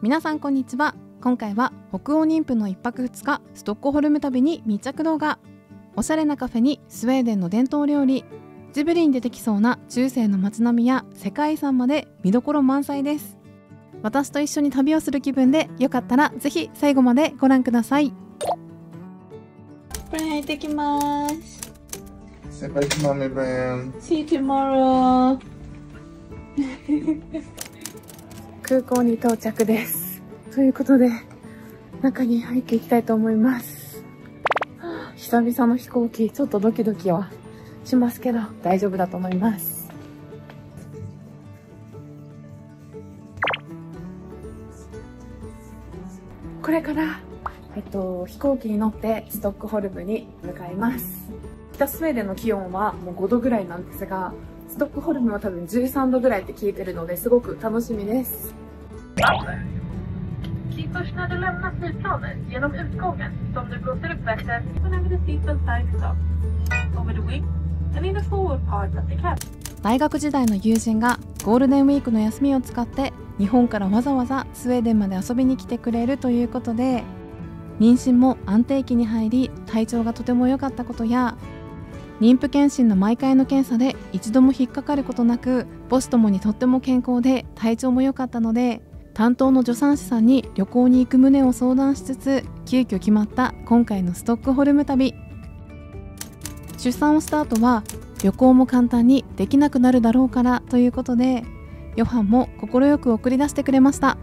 皆さんこんにちは。今回は北欧妊婦の1泊2日ストックホルム旅に密着動画。おしゃれなカフェにスウェーデンの伝統料理、ジブリに出てきそうな中世の街並みや世界遺産まで見どころ満載です。私と一緒に旅をする気分でよかったらぜひ最後までご覧ください。これ行ってきます。Say bye to mommy, Bram. See you tomorrow. 空港に到着です。ということで中に入っていきたいと思います。久々の飛行機、ちょっとドキドキはしますけど大丈夫だと思います。これから飛行機に乗ってストックホルムに向かいます。北スウェーデンの気温はもう5度ぐらいなんですが、ストックホルムは多分13度ぐらいって聞いてるのですごく楽しみです。大学時代の友人がゴールデンウィークの休みを使って日本からわざわざスウェーデンまで遊びに来てくれるということで、妊娠も安定期に入り体調がとても良かったことや、妊婦健診の毎回の検査で一度も引っかかることなく母子ともにとっても健康で体調も良かったので、担当の助産師さんに旅行に行く旨を相談しつつ急遽決まった今回のストックホルム旅。出産をした後は旅行も簡単にできなくなるだろうからということで、ヨハンも快く送り出してくれました。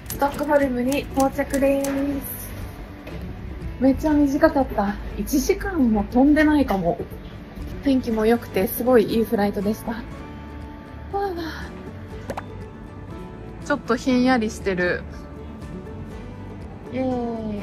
ストックホルムに到着です。めっちゃ短かった。1時間も飛んでないかも。天気も良くてすごいいいフライトでした。ちょっとひんやりしてる。イエーイ。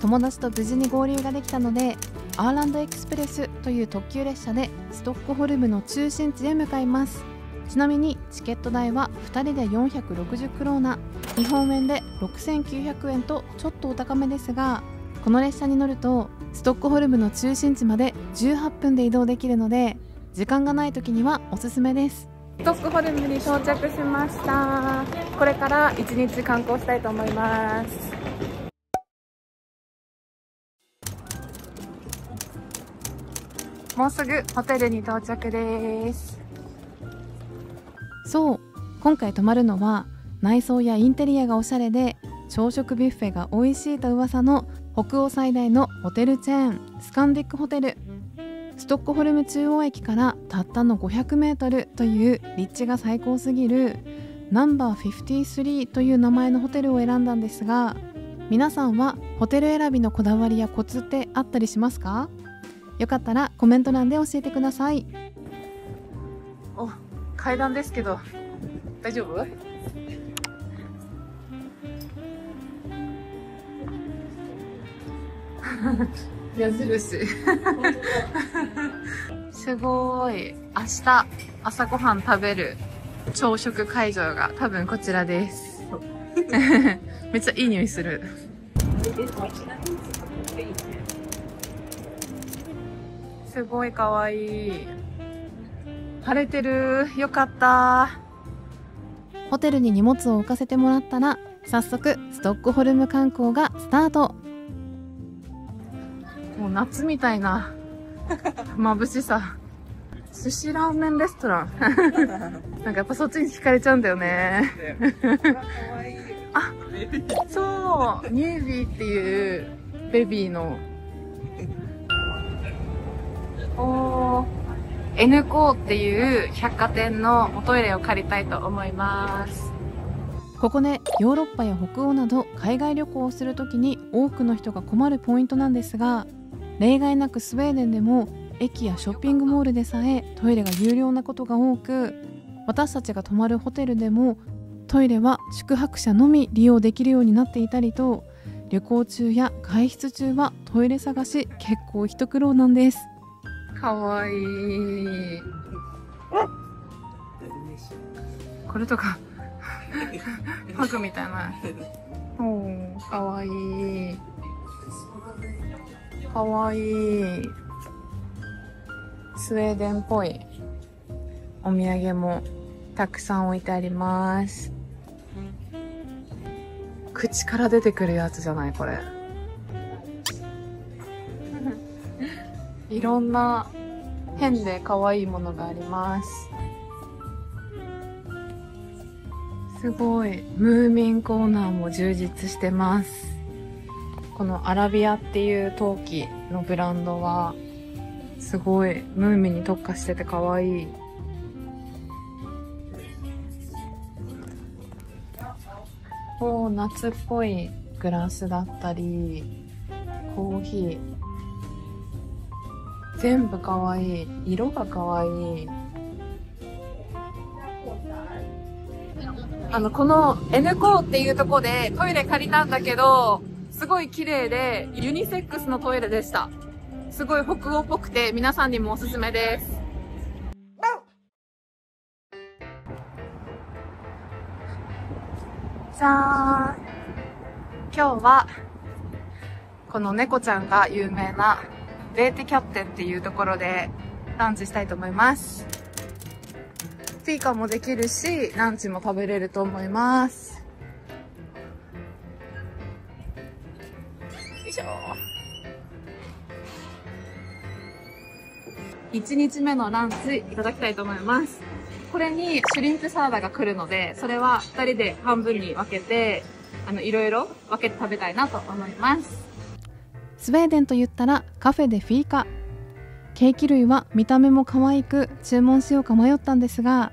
友達と無事に合流ができたので、アーランドエクスプレスという特急列車でストックホルムの中心地へ向かいます。ちなみにチケット代は2人で460クローナ、日本円で6900円とちょっとお高めですが、この列車に乗るとストックホルムの中心地まで18分で移動できるので、時間がない時にはおすすめです。ストックホルムに到着しました。これから1日観光したいと思います。もうすぐホテルに到着です。そう、今回泊まるのは内装やインテリアがおしゃれで朝食ビュッフェが美味しいと噂の北欧最大のホテルチェーンスカンディックホテル。ストックホルム中央駅からたったの500メートルという立地が最高すぎるナンバー53という名前のホテルを選んだんですが、皆さんはホテル選びのこだわりやコツってあったりしますか？よかったらコメント欄で教えてください。お、階段ですけど大丈夫？矢印すごい。明日朝ごはん食べる朝食会場が多分こちらです。めっちゃいい匂いする。すごいかわいい。晴れてる。よかった。ホテルに荷物を置かせてもらったら早速ストックホルム観光がスタート。もう夏みたいな眩しさ。寿司ラーメンレストランなんかやっぱそっちに惹かれちゃうんだよねあ、そう、ニュービーっていうベビーのN コーっていう百貨店のおトイレを借りたいと思います。ここでヨーロッパや北欧など海外旅行をするときに多くの人が困るポイントなんですが、例外なくスウェーデンでも駅やショッピングモールでさえトイレが有料なことが多く、私たちが泊まるホテルでもトイレは宿泊者のみ利用できるようになっていたりと、旅行中や外出中はトイレ探し結構一苦労なんです。かわいい。これとかパグみたいな。おー、かわいい。かわいい。スウェーデンっぽい。お土産もたくさん置いてあります。口から出てくるやつじゃないこれ。いろんな変で可愛いものがあります。すごいムーミンコーナーも充実してます。このアラビアっていう陶器のブランドはすごいムーミンに特化してて可愛い。夏っぽいグラスだったりコーヒー、全部可愛い。色が可愛い。この N コーっていうとこでトイレ借りたんだけど、すごい綺麗でユニセックスのトイレでした。すごい北欧っぽくて皆さんにもおすすめです。じゃーん。今日はこの猫ちゃんが有名なベーテキャッテンっていうところでランチしたいと思います。フィーカもできるし、ランチも食べれると思います。よいしょ。1日目のランチいただきたいと思います。これにシュリンプサラダが来るので、それは2人で半分に分けて、いろいろ分けて食べたいなと思います。スウェーデンと言ったらカフェでフィーカ。ケーキ類は見た目も可愛く注文しようか迷ったんですが、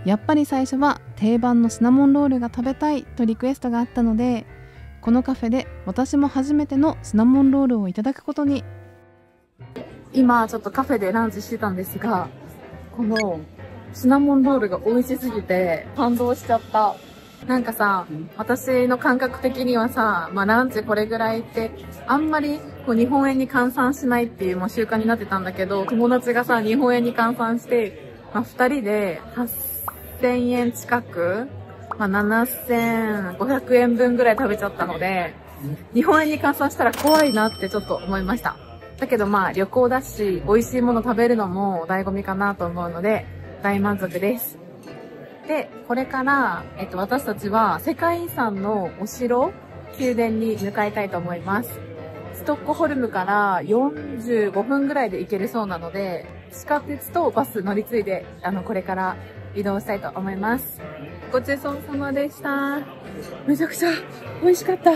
やっぱり最初は定番のシナモンロールが食べたいとリクエストがあったので、このカフェで私も初めてのシナモンロールをいただくことに。今ちょっとカフェでランチしてたんですが、このシナモンロールが美味しすぎて感動しちゃった。なんかさ、私の感覚的にはさ、ランチこれぐらいってあんまりこう日本円に換算しないっていうもう習慣になってたんだけど、友達がさ日本円に換算して、2人で8000円近く、7500円分ぐらい食べちゃったので、日本円に換算したら怖いなってちょっと思いました。だけど旅行だし美味しいもの食べるのも醍醐味かなと思うので大満足です。で、これから、私たちは世界遺産のお城、宮殿に向かいたいと思います。ストックホルムから45分ぐらいで行けるそうなので、地下鉄とバス乗り継いで、これから移動したいと思います。ごちそうさまでした。めちゃくちゃ美味しかった。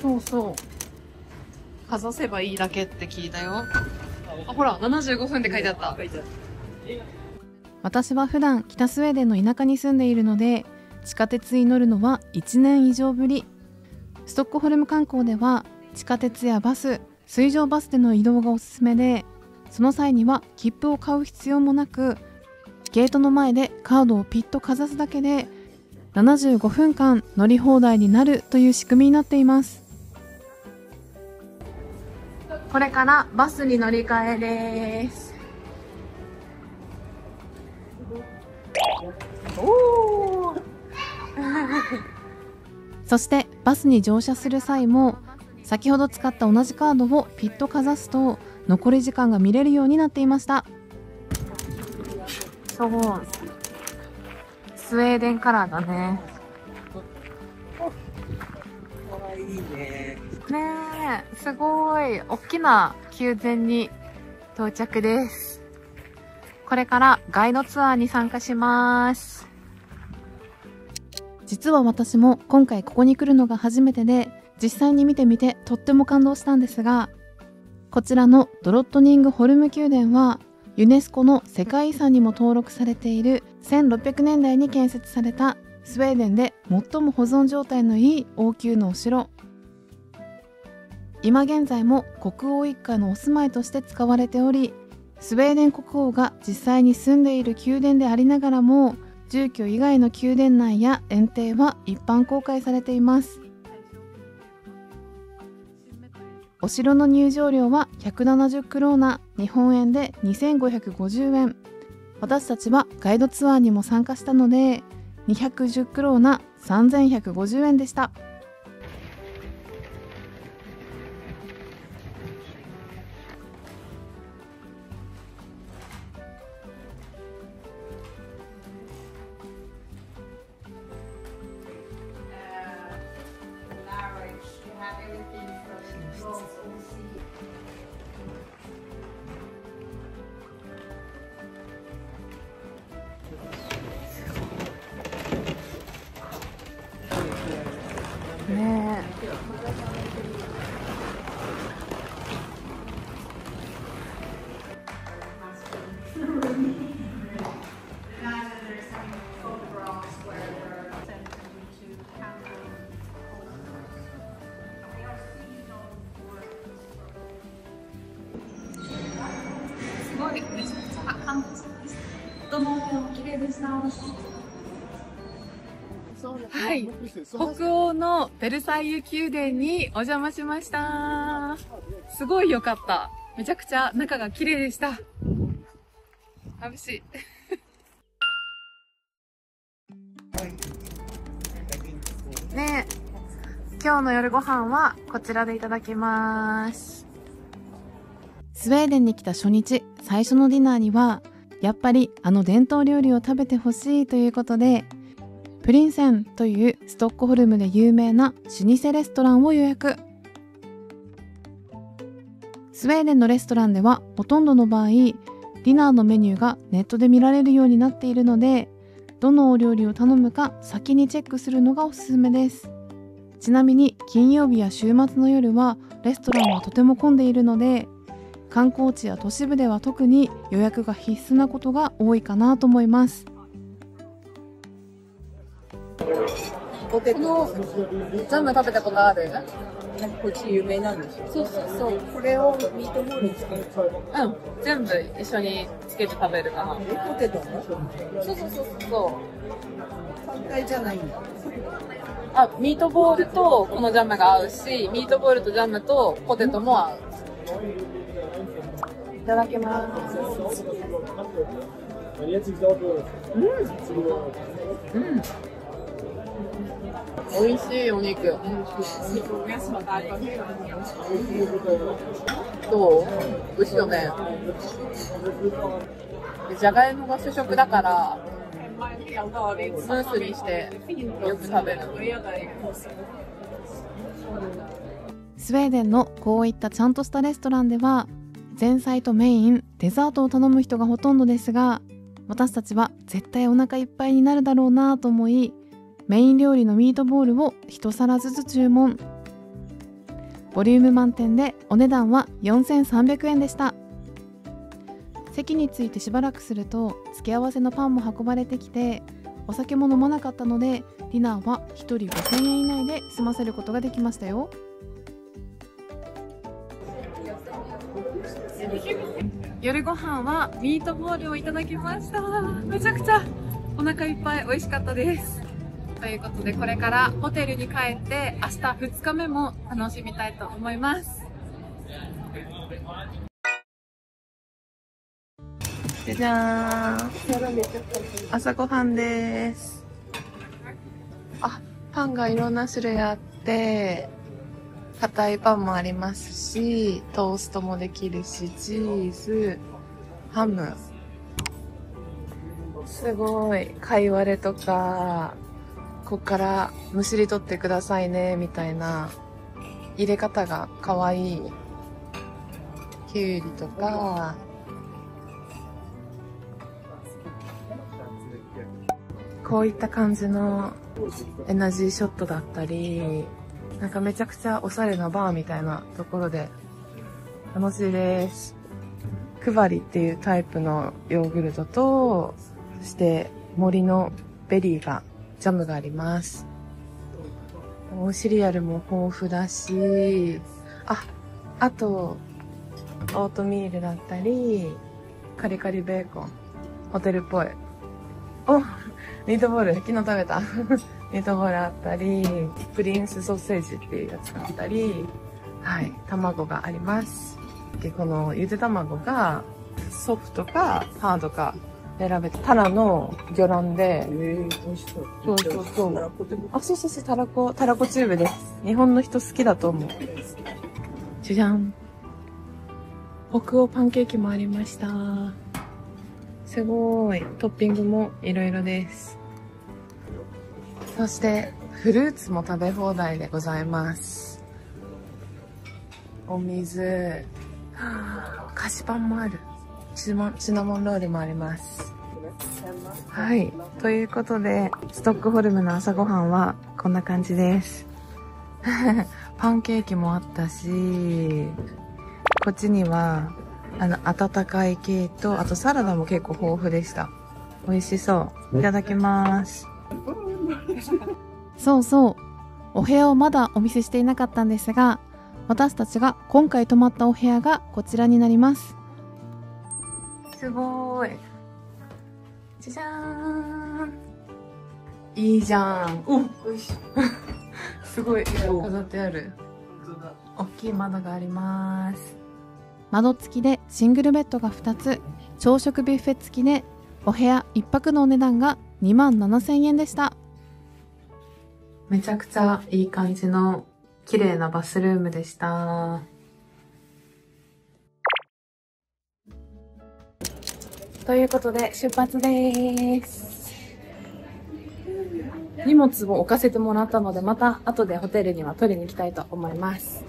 そうそう。かざせばいいだけって聞いたよ。ほら、75分って書いてあった。私は普段北スウェーデンの田舎に住んでいるので、地下鉄に乗るのは1年以上ぶり。ストックホルム観光では地下鉄やバス、水上バスでの移動がおすすめで、その際には切符を買う必要もなく、ゲートの前でカードをピッとかざすだけで75分間乗り放題になるという仕組みになっています。これからバスに乗り換えです。おーそしてバスに乗車する際も、先ほど使った同じカードをピッとかざすと残り時間が見れるようになっていました。そう、スウェーデンカラーだね。かわいいね。ねえ、すごい大きな宮殿に到着です。これからガイドツアーに参加します。実は私も今回ここに来るのが初めてで、実際に見てみてとっても感動したんですが、こちらのドロットニングホルム宮殿はユネスコの世界遺産にも登録されている1600年代に建設されたスウェーデンで最も保存状態のいい王宮のお城。今現在も国王一家のお住まいとして使われており、スウェーデン国王が実際に住んでいる宮殿でありながらも、住居以外の宮殿内や園庭は一般公開されています。お城の入場料は170クローナ、日本円で2550円。私たちはガイドツアーにも参加したので210クローナ、3150円でした。とも綺麗でした。はい、北欧のベルサイユ宮殿にお邪魔しました。すごい良かった。めちゃくちゃ中が綺麗でした。眩しい。ねえ、今日の夜ご飯はこちらでいただきます。スウェーデンに来た初日、最初のディナーにはやっぱりあの伝統料理を食べてほしいということで、プリンセンというストックホルムで有名な老舗レストランを予約。スウェーデンのレストランではほとんどの場合、ディナーのメニューがネットで見られるようになっているので、どのお料理を頼むか先にチェックするのがおすすめです。ちなみに金曜日や週末の夜はレストランはとても混んでいるので、観光地や都市部では特に予約が必須なことが多いかなと思います。このジャム食べたことある？こっち有名なんでしょ？そうそうそう。これをミートボールにつける。うん、全部一緒につけて食べるかな。ポテトも？そうそうそうそう。単体じゃないんだ。あ、ミートボールとこのジャムが合うし、ミートボールとジャムとポテトも合う。いただきます。うん。うん。美味しいお肉。どう？美味しいよね。じゃがいもが主食だからスムースにしてよく食べる。スウェーデンのこういったちゃんとしたレストランでは前菜とメイン、デザートを頼む人がほとんどですが、私たちは絶対お腹いっぱいになるだろうなと思い、メイン料理のミートボールを一皿ずつ注文。ボリューム満点でお値段は4300円でした。席についてしばらくすると付け合わせのパンも運ばれてきて、お酒も飲まなかったのでディナーは1人5000円以内で済ませることができましたよ。夜ご飯はミートボールをいただきました。めちゃくちゃお腹いっぱい美味しかったです。ということでこれからホテルに帰って明日2日目も楽しみたいと思います。じゃじゃーん、朝ごはんです。あ、パンがいろんな種類あって硬いパンもありますし、トーストもできるし、チーズ、ハム、すごいかいわれとか、こっからむしり取ってくださいねみたいな入れ方がかわいい。きゅうりとか、こういった感じのエナジーショットだったり、なんかめちゃくちゃおしゃれなバーみたいなところで楽しいです。クバリっていうタイプのヨーグルトと、そして森のベリーがジャムがあります。シリアルも豊富だし、あとオートミールだったり、カリカリベーコン、ホテルっぽい。ミートボール、昨日食べたミートボールあったり、プリンスソーセージっていうやつがあったり、はい、卵があります。で、このゆで卵がソフトかハードか選べて、タラの魚卵で、美味しそう。そうそうそう。そうそうそう、たらこチューブです。日本の人好きだと思う。じゃじゃん。北欧パンケーキもありました。すごい。トッピングもいろいろです。そして、フルーツも食べ放題でございます。お水、菓子パンもある。シナモンロールもあります。はい。ということで、ストックホルムの朝ごはんはこんな感じです。パンケーキもあったし、こっちには、温かい系と、あとサラダも結構豊富でした。美味しそう。いただきます。そうそう。お部屋をまだお見せしていなかったんですが、私たちが今回泊まったお部屋がこちらになります。すごい。じゃじゃーん。いいじゃん。おっすごい飾ってある。大きい窓があります。窓付きでシングルベッドが2つ、朝食ビュッフェ付きでお部屋1泊のお値段が27,000円でした。めちゃくちゃいい感じの綺麗なバスルームでした。ということで出発です。荷物を置かせてもらったので、また後でホテルには取りに行きたいと思います。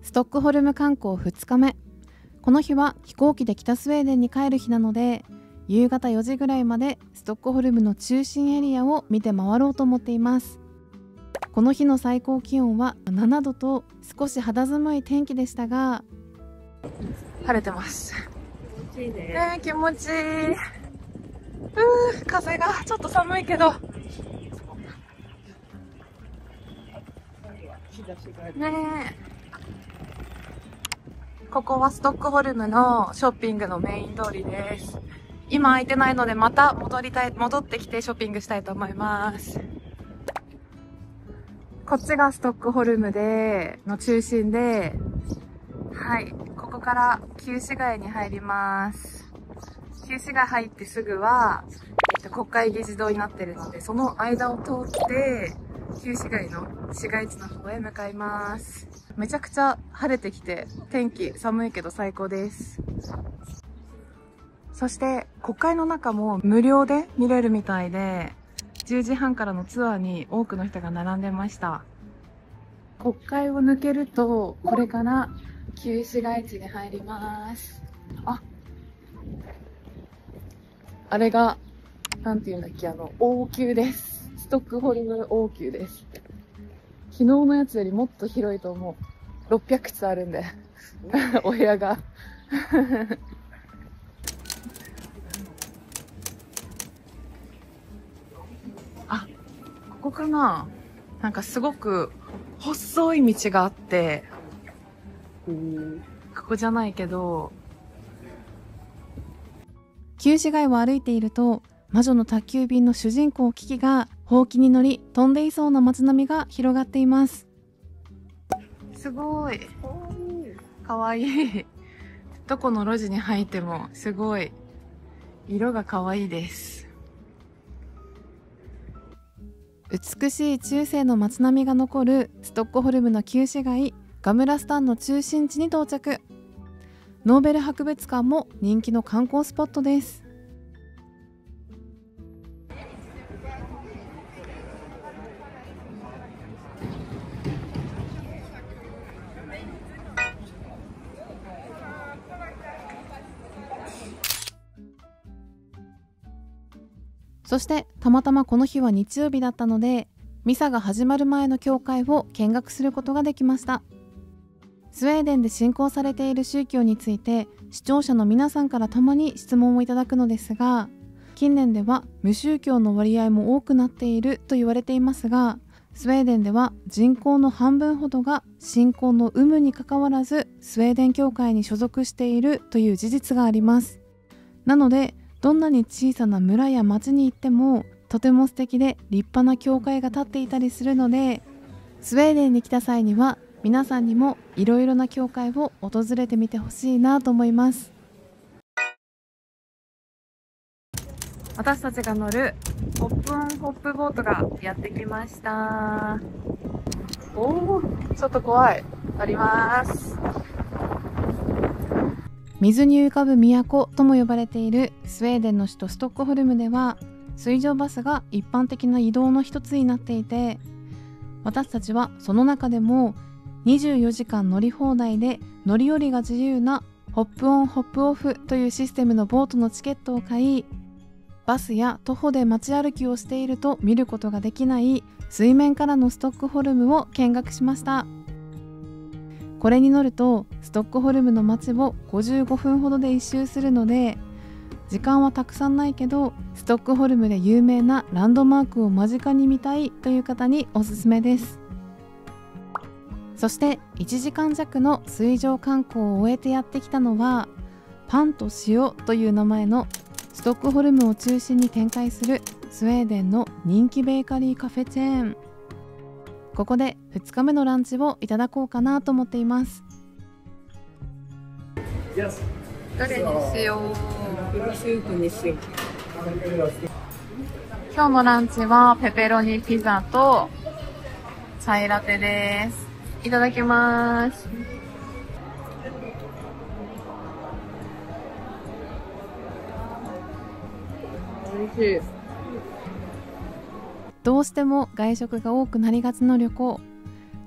ストックホルム観光2日目。この日は飛行機で北スウェーデンに帰る日なので、夕方4時ぐらいまでストックホルムの中心エリアを見て回ろうと思っています。この日の最高気温は7度と少し肌寒い天気でしたが、晴れてます。気持ちいい。風がちょっと寒いけど。ここはストックホルムのショッピングのメイン通りです。今空いてないのでまた戻ってきてショッピングしたいと思います。こっちがストックホルムの中心で、はい、ここから旧市街に入ります。旧市街入ってすぐは、国会議事堂になってるので、その間を通って旧市街の市街地の方へ向かいます。めちゃくちゃ晴れてきて、天気寒いけど最高です。そして国会の中も無料で見れるみたいで、10時半からのツアーに多くの人が並んでました。国会を抜けると、これから旧市街地に入ります。あれが、なんていうんだっけ、王宮です。ストックホルム王宮です。昨日のやつよりもっと広いと思う。600室あるんで、お部屋が。ここかな？なんかすごく細い道があって、ここじゃないけど、旧市街を歩いていると、魔女の宅急便の主人公キキがほうきに乗り飛んでいそうな街並みが広がっています。すごいかわいい。どこの路地に入ってもすごい色がかわいいです。美しい中世の街並みが残るストックホルムの旧市街ガムラスタンの中心地に到着。ノーベル博物館も人気の観光スポットです。そしてたまたまこの日は日曜日だったので、ミサが始まる前の教会を見学することができました。スウェーデンで信仰されている宗教について視聴者の皆さんからたまに質問をいただくのですが、近年では無宗教の割合も多くなっていると言われていますが、スウェーデンでは人口の半分ほどが信仰の有無にかかわらずスウェーデン教会に所属しているという事実があります。なのでどんなに小さな村や町に行ってもとても素敵で立派な教会が建っていたりするので、スウェーデンに来た際には皆さんにもいろいろな教会を訪れてみてほしいなと思います。私たちが乗るホップオンホップボートがやってきました。おー、ちょっと怖い。乗ります。水に浮かぶ都とも呼ばれているスウェーデンの首都ストックホルムでは、水上バスが一般的な移動の一つになっていて、私たちはその中でも24時間乗り放題で乗り降りが自由なホップオンホップオフというシステムのボートのチケットを買い、バスや徒歩で街歩きをしていると見ることができない水面からのストックホルムを見学しました。これに乗るとストックホルムの街を55分ほどで一周するので、時間はたくさんないけどストックホルムで有名なランドマークを間近に見たいという方におすすめです。そして1時間弱の水上観光を終えてやってきたのは、パンと塩という名前のストックホルムを中心に展開するスウェーデンの人気ベーカリーカフェチェーン。ここで2日目のランチをいただこうかなと思っています。どれにしよう。スープにしよう。今日のランチはペペロニピザとチャイラテです。いただきます。美味しい。どうしても外食が多くなりがちの旅行。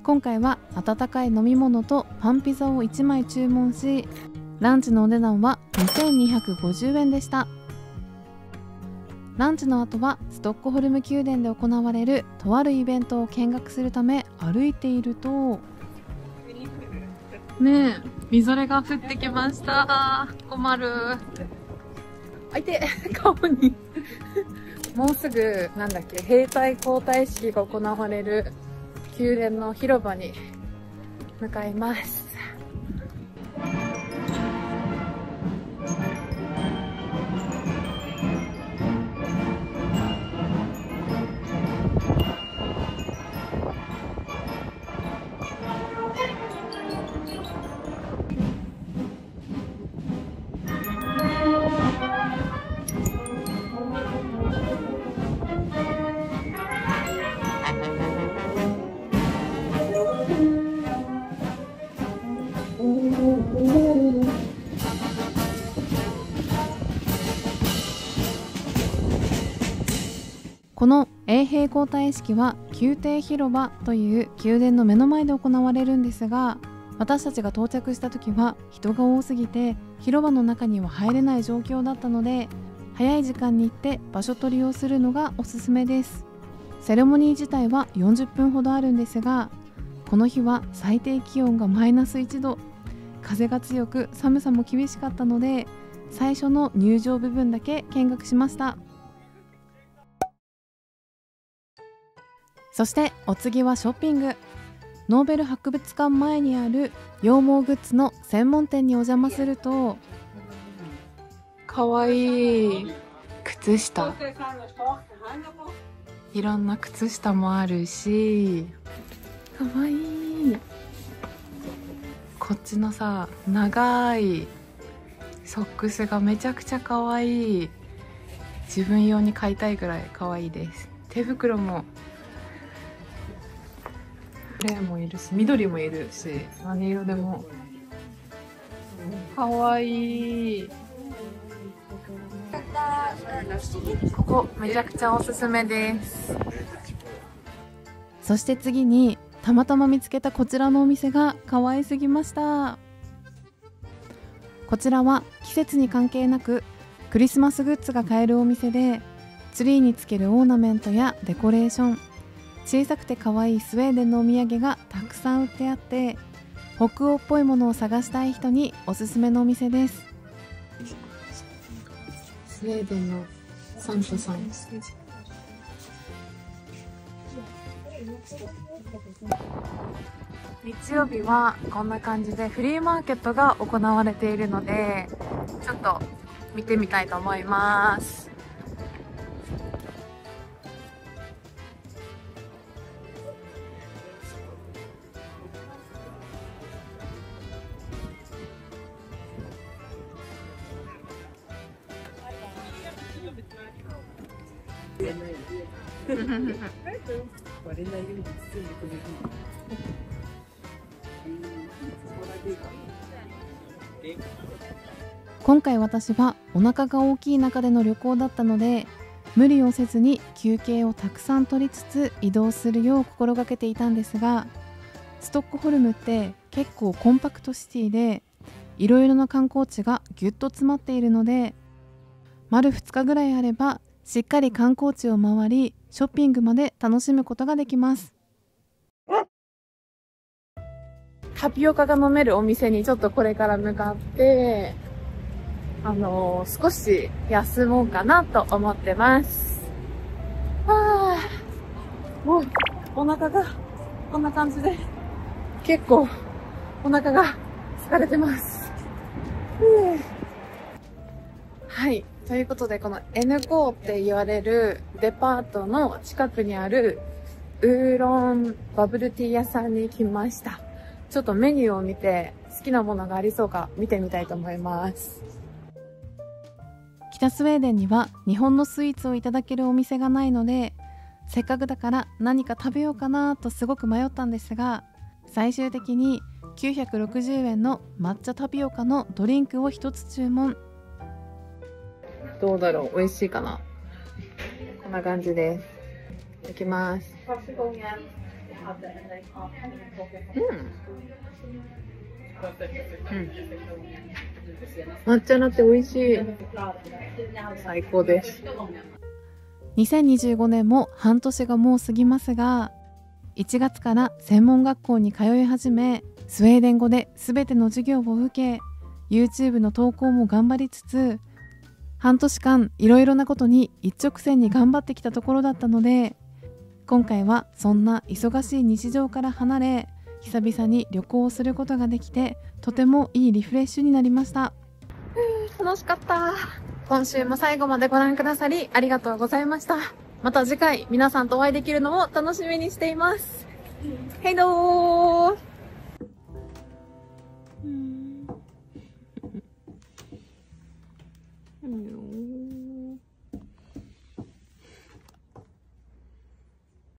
今回は温かい飲み物とパンピザを1枚注文し、ランチのお値段は2250円でした。ランチの後はストックホルム宮殿で行われるとあるイベントを見学するため歩いていると、ねえ、みぞれが降ってきました。困る。あいて、顔に。もうすぐ、なんだっけ、兵隊交代式が行われる宮殿の広場に向かいます。この衛兵交代式は宮廷広場という宮殿の目の前で行われるんですが、私たちが到着した時は人が多すぎて広場の中には入れない状況だったので、早い時間に行って場所取りをするのがおすすめです。セレモニー自体は40分ほどあるんですが、この日は最低気温がマイナス1度、風が強く寒さも厳しかったので、最初の入場部分だけ見学しました。そしてお次はショッピング。ノーベル博物館前にある羊毛グッズの専門店にお邪魔すると、かわいい靴下、いろんな靴下もあるし、かわいい。こっちのさ、長いソックスがめちゃくちゃかわいい。自分用に買いたいぐらいかわいいです。手袋もグレーもいるし、緑もいるし、何色でもかわいい。ここめちゃくちゃおすすめです。そして次にたまたま見つけたこちらのお店が可愛すぎました。こちらは季節に関係なくクリスマスグッズが買えるお店で、ツリーにつけるオーナメントやデコレーション、小さくて可愛いスウェーデンのお土産がたくさん売ってあって、北欧っぽいものを探したい人におすすめのお店です。スウェーデンのサンタさん。日曜日はこんな感じでフリーマーケットが行われているので、ちょっと見てみたいと思います。今回私はお腹が大きい中での旅行だったので、無理をせずに休憩をたくさん取りつつ移動するよう心がけていたんですが、ストックホルムって結構コンパクトシティでいろいろな観光地がぎゅっと詰まっているので、丸2日ぐらいあればしっかり観光地を回り、ショッピングまで楽しむことができます。タピオカが飲めるお店にちょっとこれから向かって、少し休もうかなと思ってます。はぁ、もうお腹がこんな感じで結構お腹が疲れてます。はい。ということで、この N5 って言われるデパートの近くにあるウーロンバブルティー屋さんに来ました。ちょっとメニューを見て好きなものがありそうか見てみたいと思います。北スウェーデンには日本のスイーツをいただけるお店がないので、せっかくだから何か食べようかなとすごく迷ったんですが、最終的に960円の抹茶タピオカのドリンクを一つ注文。どうだろう、美味しいかな。こんな感じです。いただきます。抹茶ラテ美味しい。最高です。2025年も半年がもう過ぎますが、1月から専門学校に通い始め、スウェーデン語で全ての授業を受け、YouTube の投稿も頑張りつつ、半年間いろいろなことに一直線に頑張ってきたところだったので、今回はそんな忙しい日常から離れ、久々に旅行をすることができて、とてもいいリフレッシュになりました。楽しかった。今週も最後までご覧くださりありがとうございました。また次回皆さんとお会いできるのを楽しみにしています。ヘイドー。